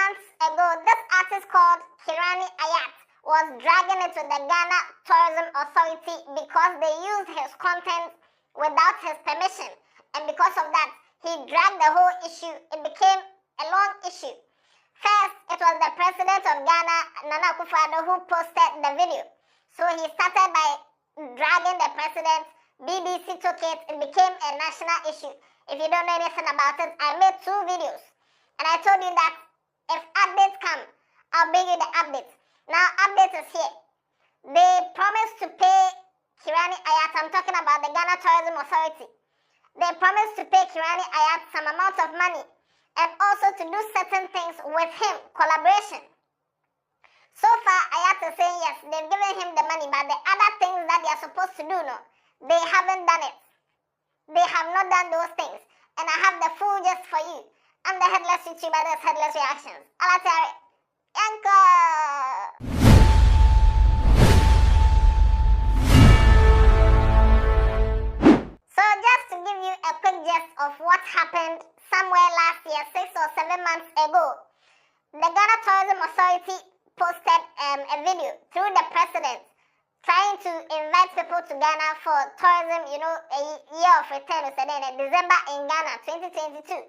months ago, this artist called Kirani Ayat was dragging it to the Ghana Tourism Authority because they used his content without his permission. And because of that, he dragged the whole issue. It became a long issue. First, it was the president of Ghana, Nana Akufo-Addo, who posted the video. So he started by dragging the president. BBC took it. It became a national issue. If you don't know anything about it, I made 2 videos. And I told you that if updates come, I'll bring you the updates. Now, update is here. They promised to pay Kirani Ayat, I'm talking about the Ghana Tourism Authority. They promised to pay Kirani Ayat some amount of money and also to do certain things with him, collaboration. So far, Ayat is saying yes, they've given him the money, but the other things that they are supposed to do, no, they haven't done it. They have not done those things. And I have the full gist for you. I'm the Headless YouTuber, that's Headless Reactions. Alatari, Yanko! So just to give you a quick gist of what happened somewhere last year, 6 or 7 months ago, the Ghana Tourism Authority posted a video through the president trying to invite people to Ghana for tourism, you know, a year of return, in December in Ghana, 2022.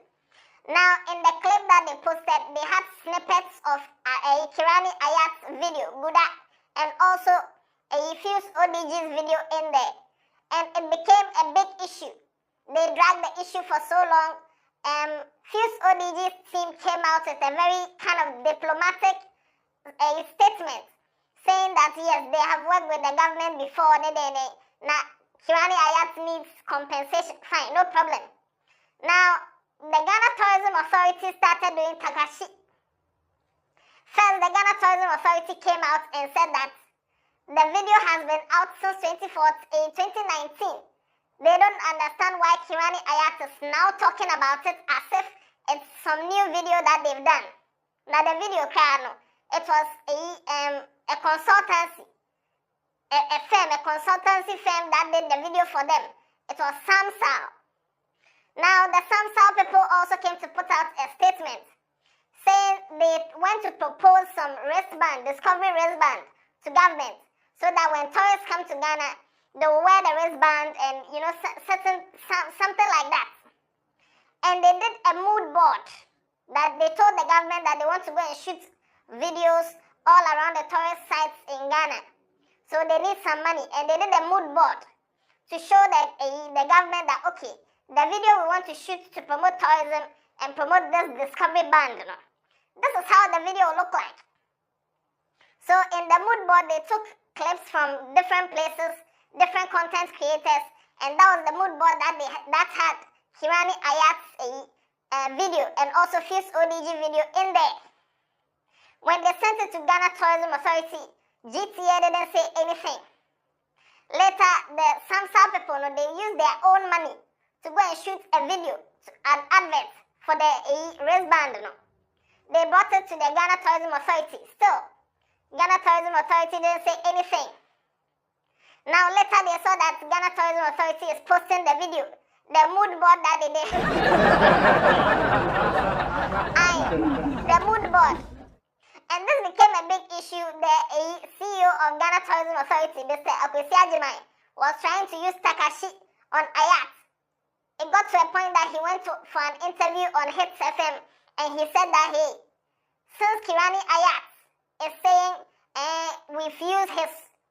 Now, in the clip that they posted, they had snippets of a Kirani Ayat video, Buddha, and also a Fuse ODG's video in there. And it became a big issue. They dragged the issue for so long. Fuse ODG's team came out with a very kind of diplomatic statement saying that yes, they have worked with the government before. Now, Kirani Ayat needs compensation. Fine, no problem. Now, the Ghana Tourism Authority started doing takashi. First, the Ghana Tourism Authority came out and said that the video has been out since 2019. They don't understand why Kirani Ayat is now talking about it as if it's some new video that they've done. Now, the video, it was a consultancy, a consultancy firm that did the video for them. It was Samsal. Now, the Samsal people also came to put out a statement saying they went to propose some wristband, discovery wristband, to government so that when tourists come to Ghana, they will wear the wristband and, you know, something like that. And they did a mood board that they told the government that they want to go and shoot videos all around the tourist sites in Ghana. So they need some money. And they did a mood board to show that the government that, okay, the video we want to shoot to promote tourism and promote this discovery band. You know. This is how the video will look like. So in the mood board, they took clips from different places, different content creators, and that was the mood board that had Kirani Ayat's video and also Fuse ODG video in there. When they sent it to Ghana Tourism Authority, GTA didn't say anything. Later, the Samsung people, they used their own money to go and shoot a video, an advert for the wristband. They brought it to the Ghana Tourism Authority. Still, Ghana Tourism Authority didn't say anything. Now later they saw that Ghana Tourism Authority is posting the video, the mood board that they did. The mood board. And this became a big issue. The CEO of Ghana Tourism Authority, Mr. Kwasi Agyemang, was trying to use takashi on Ayat. It got to a point that he went for an interview on Hits FM and he said that, hey, since Kirani Ayat is saying we've used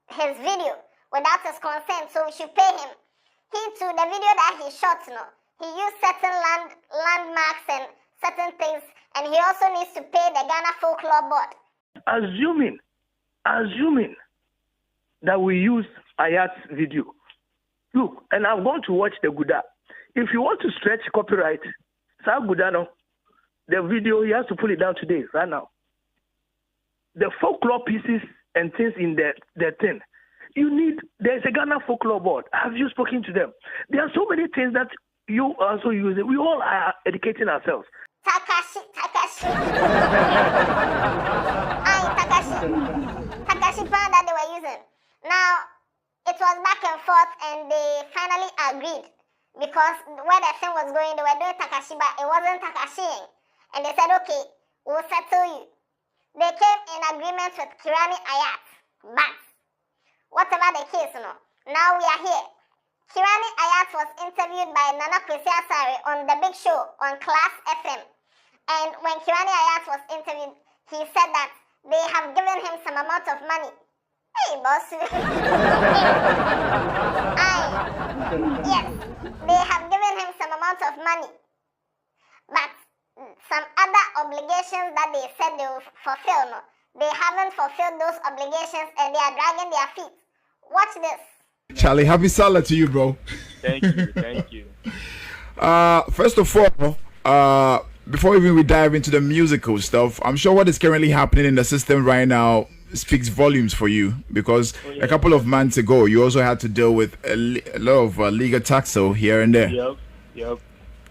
his video without his consent, so we should pay him. He too, the video that he shot, he used certain landmarks and certain things, and he also needs to pay the Ghana Folklore Board. Assuming that we use Ayat's video, look, and I'm going to watch the Guda. If you want to stretch copyright, Sa Gudano, the video, he has to pull it down today, right now. The folklore pieces and things in the thing. There's a Ghana Folklore Board. Have you spoken to them? There are so many things that you also use. We all are educating ourselves. Takashi. Takashi plan that they were using. Now, it was back and forth and they finally agreed. Because where the thing was going, they were doing Takashi, but it wasn't Takashiing. And they said, okay, we'll settle you. They came in agreement with Kirani Ayat, but whatever the case, now we are here. Kirani Ayat was interviewed by Nana Kwasi Agyemang on The Big Show on Class FM. And when Kirani Ayat was interviewed, he said that they have given him some amount of money. Hey, boss. Yes, they have given him some amount of money. But some other obligations that they said they will fulfill, they haven't fulfilled those obligations and they are dragging their feet. Watch this. Charlie, happy Salah to you, bro. Thank you, thank you. First of all, before even we dive into the musical stuff, I'm sure what is currently happening in the system right now speaks volumes for you, because a couple of months ago you also had to deal with a lot of legal taxel here and there. Yep.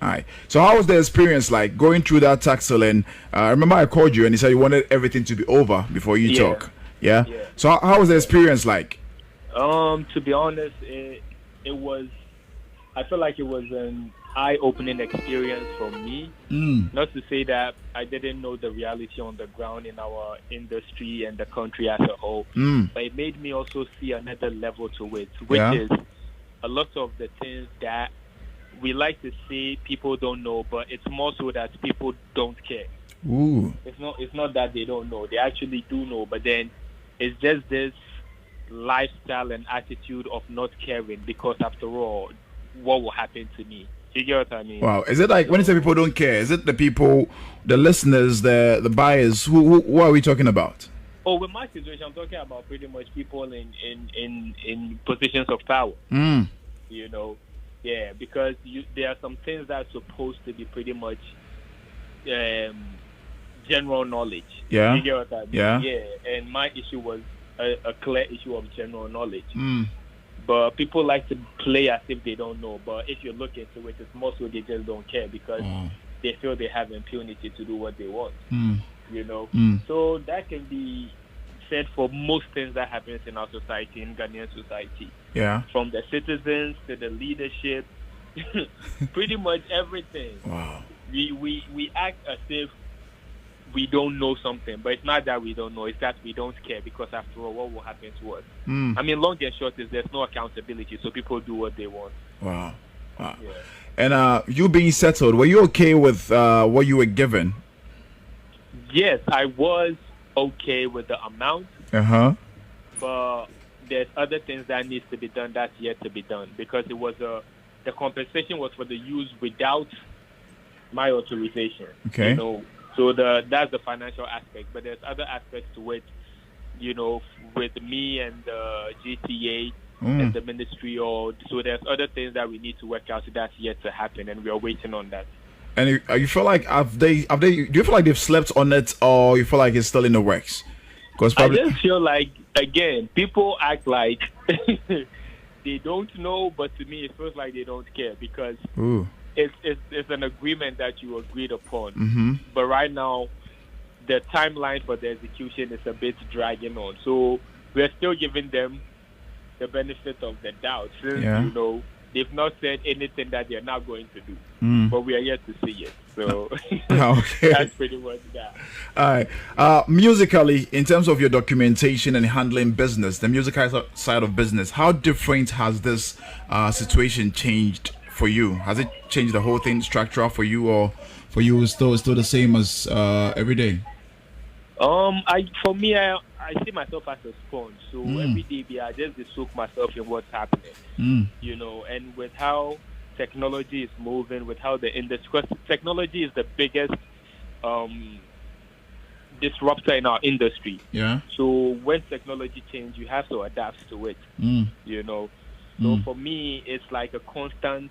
All right. So how was the experience like going through that taxel? And I remember I called you and you said you wanted everything to be over before you talk. Yeah. So how was the experience like? To be honest, it was. I feel like it was an eye-opening experience for me. Not to say that I didn't know the reality on the ground in our industry and the country as a whole, but it made me also see another level to it, which is a lot of the things that we like to say people don't know, but it's more so that people don't care. Ooh. It's not that they don't know; they actually do know, but then it's just this lifestyle and attitude of not caring, because after all, what will happen to me? You get what I mean? Wow. Is it like, when you say people don't care, is it the people, the listeners, the buyers? Who are we talking about? Oh, with my situation, I'm talking about pretty much people in positions of power. You know, because there are some things that are supposed to be pretty much general knowledge. Yeah. You get what I mean? Yeah. And my issue was a clear issue of general knowledge. But people like to play as if they don't know. But if you look into it, it's more so they just don't care, because they feel they have impunity to do what they want. You know? So that can be said for most things that happens in our society, in Ghanaian society. Yeah. From the citizens to the leadership, pretty much everything. Wow. We act as if we don't know something, but it's not that we don't know, it's that we don't care, because after all, what will happen to us? I mean, long and short is there's no accountability, so people do what they want. Wow. Yeah. And you being settled, were you okay with what you were given? Yes, I was okay with the amount. But there's other things that needs to be done that's yet to be done, because it was the compensation was for the use without my authorization. Okay. You know, so that's the financial aspect, but there's other aspects to it, you know, with me and the GTA and the ministry, so there's other things that we need to work out, so that's yet to happen, and we are waiting on that. And you feel like do you feel like they've slept on it, or you feel like it's still in the works? Because I just feel like, again, people act like they don't know, but to me it feels like they don't care, because it's an agreement that you agreed upon. But right now, the timeline for the execution is a bit dragging on. So we're still giving them the benefit of the doubt, since you know they've not said anything that they're not going to do. But we are yet to see it. So that's pretty much that. All right. Musically, in terms of your documentation and handling business, the musical side of business, how different has this situation changed for you? Has it changed the whole thing structural for you, or for you still the same as every day? For me, I see myself as a sponge. So every day, I just soak myself in what's happening. You know, and with how technology is moving, with how the industry, because technology is the biggest disruptor in our industry. Yeah. So when technology changes, you have to adapt to it. You know. So for me, it's like a constant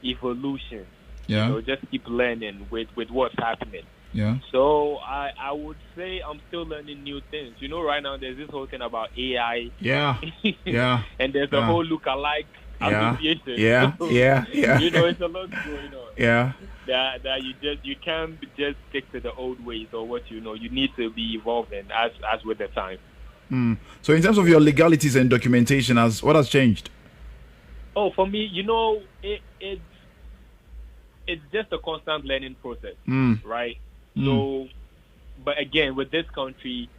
evolution. Yeah. You know, just keep learning with what's happening. Yeah. So I would say I'm still learning new things. You know, right now there's this whole thing about AI. Yeah. Yeah. And there's a whole look-alike association. Yeah. So, yeah. You know, it's a lot going on. Yeah. That you can't just stick to the old ways or what you know. You need to be evolving as with the time. So in terms of your legalities and documentation, what has changed? Oh, for me, you know, it's just a constant learning process, right? So But again, with this country,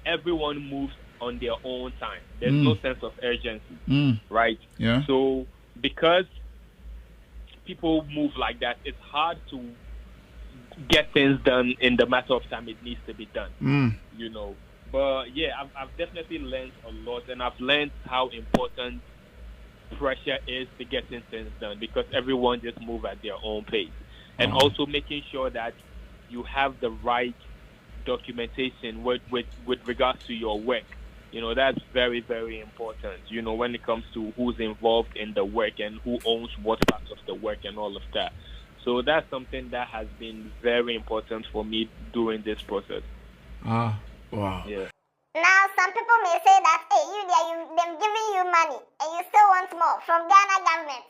everyone moves on their own time. There's no sense of urgency, right? Yeah. So because people move like that, it's hard to get things done in the matter of time it needs to be done. You know. But yeah, I've definitely learned a lot, and I've learned how important pressure is to getting things done, because everyone just move at their own pace. And also making sure that you have the right documentation with regards to your work. You know, that's very, very important, you know, when it comes to who's involved in the work and who owns what parts of the work and all of that. So that's something that has been very important for me during this process. Wow. Yeah. Now, some people may say that, hey, they've given you money and you still want more from Ghana government.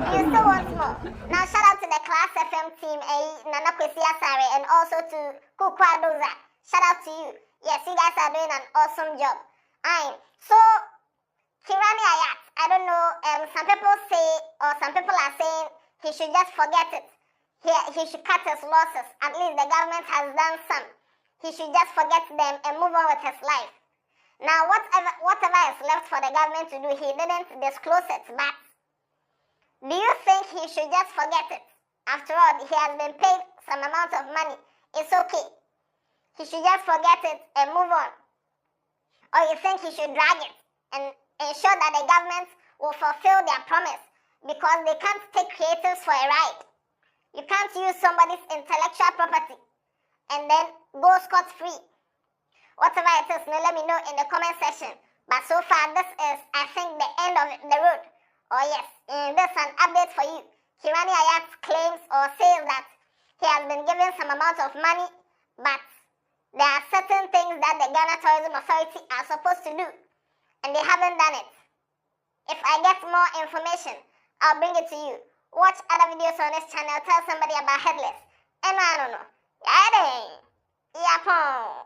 You still want more. Now, shout out to the Class FM team, Nana Kwasi Agyemang, and also to Kukwa Doza. Shout out to you. Yes, you guys are doing an awesome job. So, Kirani Ayat, I don't know, some people say, or some people are saying he should just forget it. He should cut his losses. At least the government has done some. He should just forget them and move on with his life. Now, whatever is left for the government to do, he didn't disclose it, but do you think he should just forget it? After all, he has been paid some amount of money. It's okay. He should just forget it and move on. Or you think he should drag it and ensure that the government will fulfill their promise, because they can't take creatives for a ride. You can't use somebody's intellectual property and then go scot-free. Whatever it is, let me know in the comment section. But so far, this is, I think, the end of the road. Oh yes, this is an update for you. Kirani Ayat claims or says that he has been given some amount of money, but there are certain things that the Ghana Tourism Authority are supposed to do, and they haven't done it. If I get more information, I'll bring it to you. Watch other videos on this channel. Tell somebody about Headless. And I don't know. Yeah,